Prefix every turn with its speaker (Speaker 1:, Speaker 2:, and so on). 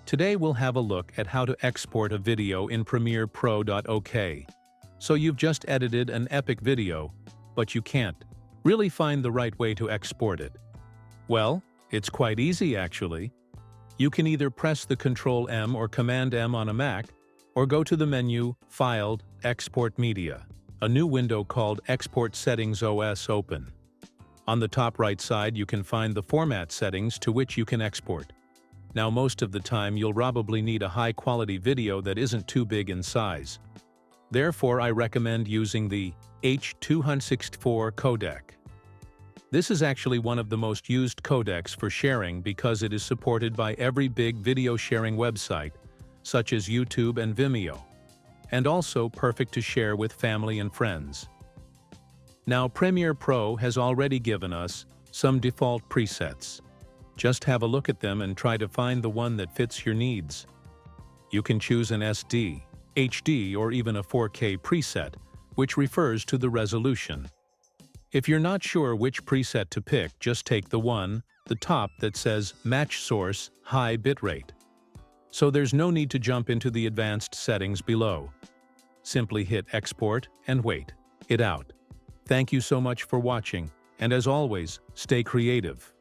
Speaker 1: Today we'll have a look at how to export a video in Premiere Pro. OK. So you've just edited an epic video, but you can't really find the right way to export it. Well, it's quite easy actually. You can either press the Ctrl+M or Command+M on a Mac, or go to the menu, Filed, Export Media. A new window called Export Settings OS open. On the top right side you can find the format settings to which you can export. Now most of the time you'll probably need a high-quality video that isn't too big in size. Therefore I recommend using the H.264 codec. This is actually one of the most used codecs for sharing because it is supported by every big video sharing website, such as YouTube and Vimeo, and also perfect to share with family and friends. Now Premiere Pro has already given us some default presets. Just have a look at them and try to find the one that fits your needs. You can choose an SD, HD, or even a 4K preset, which refers to the resolution. If you're not sure which preset to pick, just take the top that says Match Source High Bitrate. So there's no need to jump into the advanced settings below. Simply hit Export and wait it out. Thank you so much for watching, and as always, stay creative.